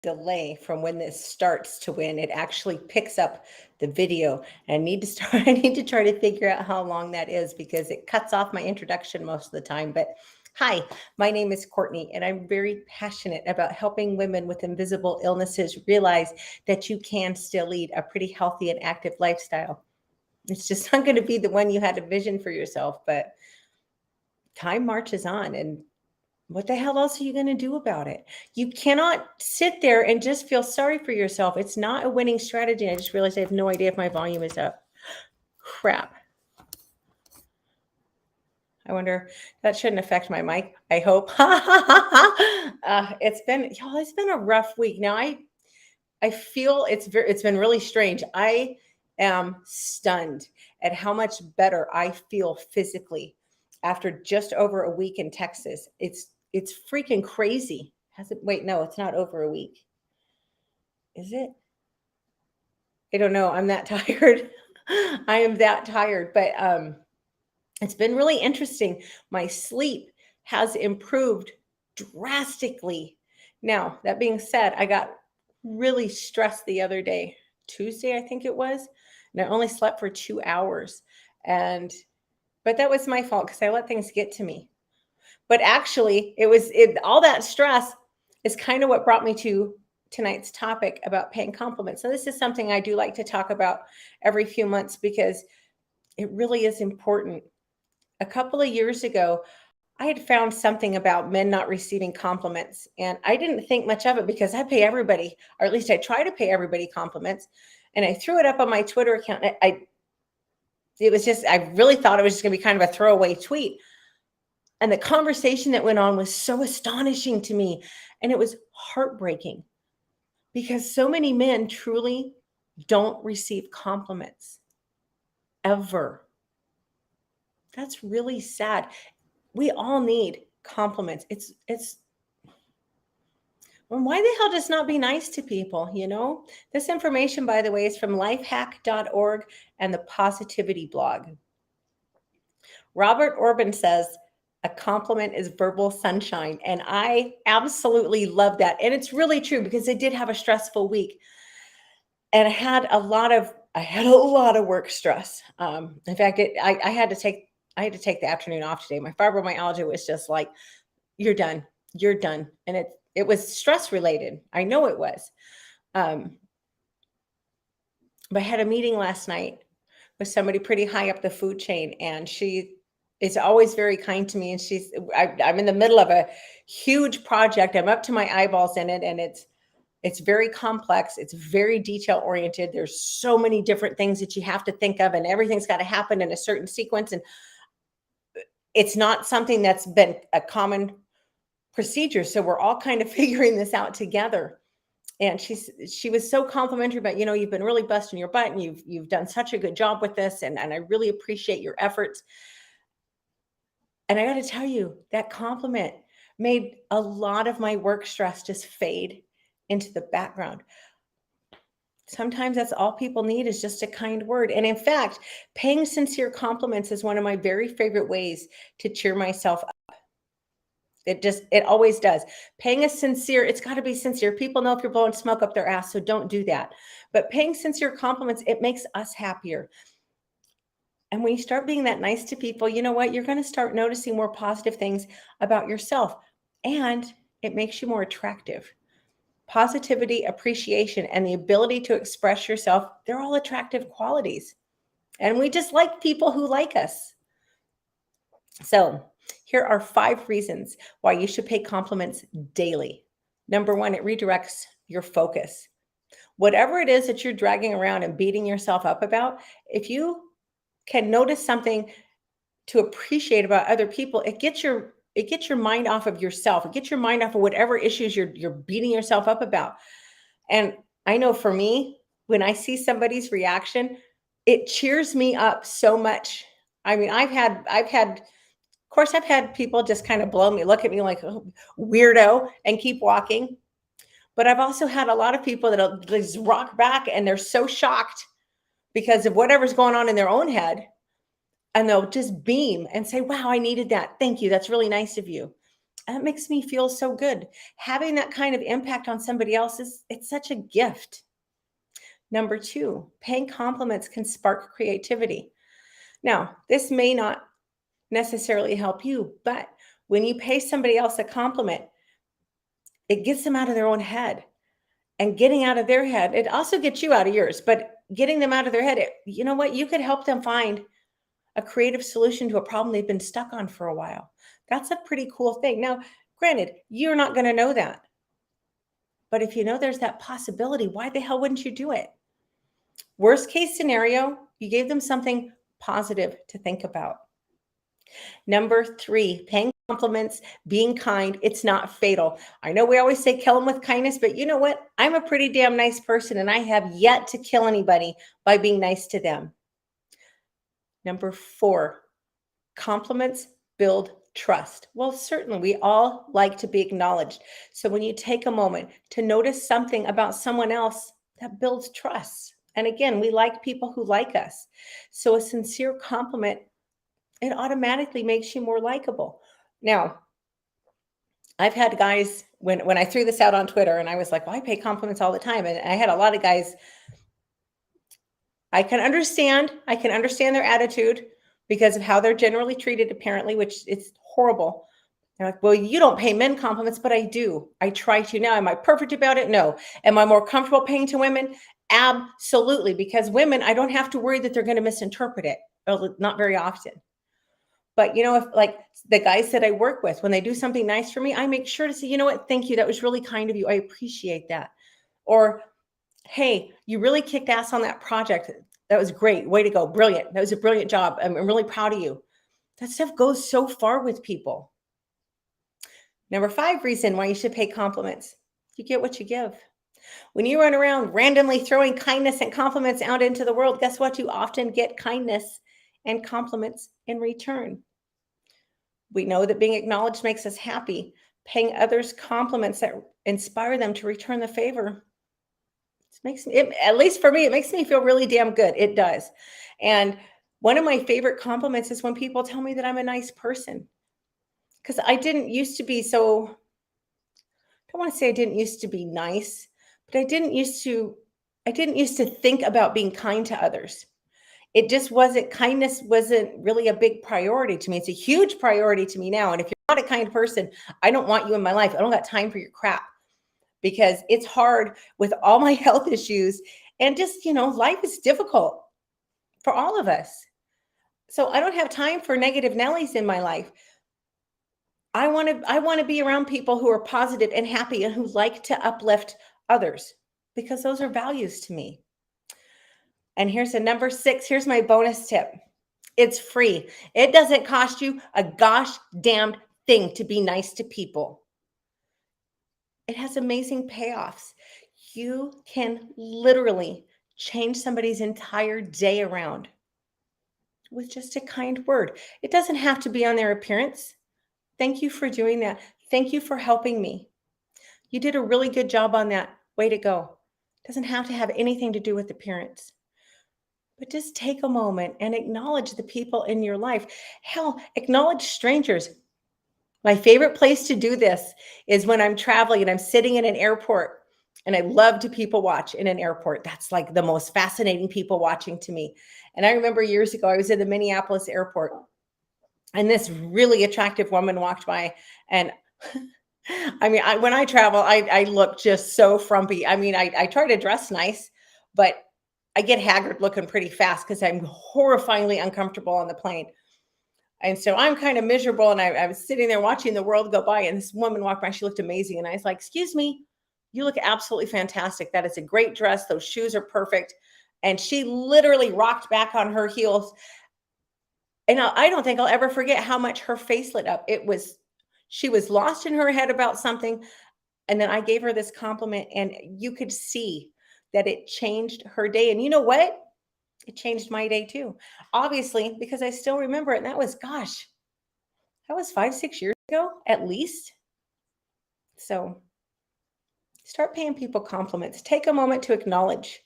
delay from when this starts to when it actually picks up the video. And I need to start, I need to try to figure out how long that is because it cuts off my introduction most of the time. But hi, my name is Courtney, and I'm very passionate about helping women with invisible illnesses realize that you can still lead a pretty healthy and active lifestyle. It's just not going to be the one you had a vision for yourself, but time marches on, and what the hell else are you going to do about it? You cannot sit there and just feel sorry for yourself. It's not a winning strategy. I just realized I have no idea if my volume is up. Crap. I wonder, that shouldn't affect my mic, I hope. It's been, y'all, it's been a rough week. Now I feel it's been really strange. I am stunned at how much better I feel physically after just over a week in Texas. It's freaking crazy. Has it, wait, no, it's not over a week. Is it? I don't know. I'm that tired. I am that tired, but it's been really interesting. My sleep has improved drastically. Now, that being said, I got really stressed the other day, Tuesday, I think it was, and I only slept for 2 hours. But that was my fault because I let things get to me. But actually, all that stress is kind of what brought me to tonight's topic about paying compliments. So this is something I do like to talk about every few months because it really is important. A couple of years ago, I had found something about men not receiving compliments, and I didn't think much of it because I pay everybody, or at least I try to pay everybody compliments. And I threw it up on my Twitter account. I really thought it was just going to be kind of a throwaway tweet. And the conversation that went on was so astonishing to me, and it was heartbreaking because so many men truly don't receive compliments ever. That's really sad. We all need compliments. Well, why the hell just not be nice to people, you know? This information, by the way, is from lifehack.org and the Positivity blog. Robert Orban says, a compliment is verbal sunshine. And I absolutely love that. And it's really true because I did have a stressful week. And I had a lot of work stress. In fact, I had to take the afternoon off today. My fibromyalgia was just like, you're done. You're done. And it was stress related. I know it was. But I had a meeting last night with somebody pretty high up the food chain, and she is always very kind to me. And I'm in the middle of a huge project. I'm up to my eyeballs in it, and it's very complex. It's very detail oriented. There's so many different things that you have to think of, and everything's got to happen in a certain sequence. And it's not something that's been a common procedure. So we're all kind of figuring this out together. And she was so complimentary about, you've been really busting your butt, and you've done such a good job with this. And I really appreciate your efforts. And I got to tell you, that compliment made a lot of my work stress just fade into the background. Sometimes that's all people need is just a kind word. And in fact, paying sincere compliments is one of my very favorite ways to cheer myself up. It always does. Paying it's got to be sincere. People know if you're blowing smoke up their ass, so don't do that. But paying sincere compliments, it makes us happier. And when you start being that nice to people, you know what? You're going to start noticing more positive things about yourself, and it makes you more attractive. Positivity, appreciation, and the ability to express yourself, they're all attractive qualities. And we just like people who like us. So here are 5 reasons why you should pay compliments daily. Number 1, it redirects your focus. Whatever it is that you're dragging around and beating yourself up about, if you can notice something to appreciate about other people, it gets your mind off of yourself. It gets your mind off of whatever issues you're beating yourself up about. And I know for me, when I see somebody's reaction, it cheers me up so much. I mean, I've had people just kind of look at me like, oh, weirdo, and keep walking. But I've also had a lot of people that'll just rock back, and they're so shocked because of whatever's going on in their own head. And they'll just beam and say, wow, I needed that. Thank you. That's really nice of you. That makes me feel so good. Having that kind of impact on somebody else it's such a gift. Number two, paying compliments can spark creativity. Now, this may not necessarily help you, but when you pay somebody else a compliment, it gets them out of their own head. And getting out of their head, it also gets you out of yours, but getting them out of their head, you know what? You could help them find a creative solution to a problem they've been stuck on for a while. That's a pretty cool thing. Now, granted, you're not going to know that. But if you know there's that possibility, why the hell wouldn't you do it? Worst case scenario, you gave them something positive to think about. Number three, paying compliments, being kind, it's not fatal. I know we always say kill them with kindness, but you know what? I'm a pretty damn nice person and I have yet to kill anybody by being nice to them. Number four, compliments build trust. Well, certainly we all like to be acknowledged. So when you take a moment to notice something about someone else, that builds trust. And again, we like people who like us. So a sincere compliment, it automatically makes you more likable. Now, I've had guys when I threw this out on Twitter and I was like, well, I pay compliments all the time. And I had a lot of guys, I can understand their attitude because of how they're generally treated, apparently, which it's horrible. They're like, well, you don't pay men compliments, but I do. I try to now. Am I perfect about it? No. Am I more comfortable paying to women? Absolutely. Because women, I don't have to worry that they're going to misinterpret it. Not very often. But you know, if like the guys that I work with, when they do something nice for me, I make sure to say, you know what, thank you. That was really kind of you. I appreciate that. Or, hey, you really kicked ass on that project. That was great. Way to go. Brilliant. That was a brilliant job. I'm really proud of you. That stuff goes so far with people. Number five reason why you should pay compliments. You get what you give. When you run around randomly throwing kindness and compliments out into the world, guess what? You often get kindness and compliments in return. We know that being acknowledged makes us happy. Paying others compliments that inspire them to return the favor. It makes it, at least for me, it makes me feel really damn good. It does. And one of my favorite compliments is when people tell me that I'm a nice person. Because I didn't used to be so, I don't want to say I didn't used to be nice, but I didn't used to think about being kind to others. It just wasn't kindness wasn't really a big priority to me. It's a huge priority to me now. And if you're not a kind person, I don't want you in my life. I don't got time for your crap because it's hard with all my health issues and just, life is difficult for all of us. So I don't have time for negative Nellies in my life. I want to be around people who are positive and happy and who like to uplift others because those are values to me. And here's a number six. Here's my bonus tip. It's free. It doesn't cost you a gosh damned thing to be nice to people. It has amazing payoffs. You can literally change somebody's entire day around with just a kind word. It doesn't have to be on their appearance. Thank you for doing that. Thank you for helping me. You did a really good job on that. Way to go. It doesn't have to have anything to do with appearance. But just take a moment and acknowledge the people in your life. Hell, acknowledge strangers. My favorite place to do this is when I'm traveling and I'm sitting in an airport. And I love to people watch in an airport. That's like the most fascinating people watching to me. And I remember years ago, I was in the Minneapolis airport and this really attractive woman walked by. And I mean, when I travel, I look just so frumpy. I mean, I try to dress nice, but I get haggard looking pretty fast because I'm horrifyingly uncomfortable on the plane. And so I'm kind of miserable. And I was sitting there watching the world go by. And this woman walked by. She looked amazing. And I was like, excuse me, you look absolutely fantastic. That is a great dress. Those shoes are perfect. And she literally rocked back on her heels. And I don't think I'll ever forget how much her face lit up. She was lost in her head about something. And then I gave her this compliment. And you could see that it changed her day. And you know what? It changed my day too. Obviously, because I still remember it. And that was 5, 6 years ago, at least. So start paying people compliments. Take a moment to acknowledge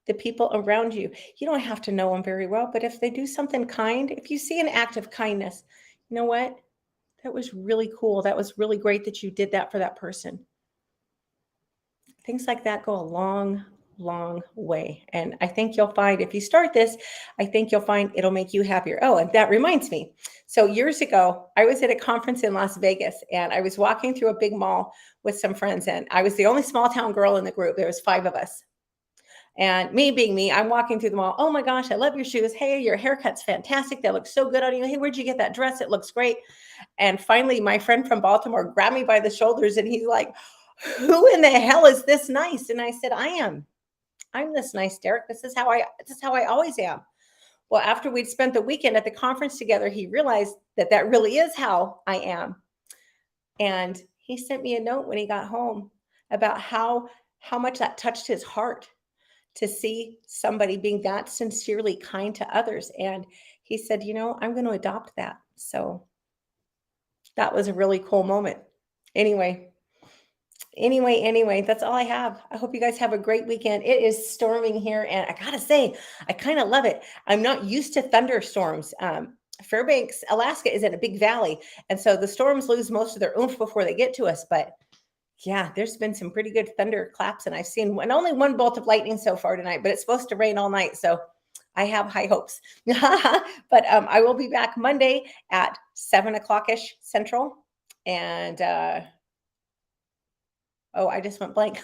the people around you. You don't have to know them very well, but if they do something kind, if you see an act of kindness, you know what? That was really cool. That was really great that you did that for that person. Things like that go a long, long way. And I think you'll find if you start this, I think you'll find it'll make you happier. Oh, and that reminds me. So years ago, I was at a conference in Las Vegas and I was walking through a big mall with some friends and I was the only small town girl in the group. There was 5 of us. And me being me, I'm walking through the mall. Oh my gosh, I love your shoes. Hey, your haircut's fantastic. That looks so good on you. Hey, where'd you get that dress? It looks great. And finally, my friend from Baltimore grabbed me by the shoulders and he's like, who in the hell is this nice? And I said, I am. I'm this nice, Derek. This is how I always am. Well, after we'd spent the weekend at the conference together, he realized that that really is how I am. And he sent me a note when he got home about how much that touched his heart to see somebody being that sincerely kind to others. And he said, I'm going to adopt that. So that was a really cool moment. Anyway, anyway, that's all I have. I hope you guys have a great weekend. It is storming here, and I gotta say, I kind of love it. I'm not used to thunderstorms. Fairbanks, Alaska is in a big valley, and so the storms lose most of their oomph before they get to us. But yeah, there's been some pretty good thunder claps, and I've seen only one bolt of lightning so far tonight, but it's supposed to rain all night, so I have high hopes. But I will be back Monday at 7 o'clock ish Central, and oh, I just went blank.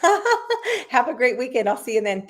Have a great weekend. I'll see you then. Thanks.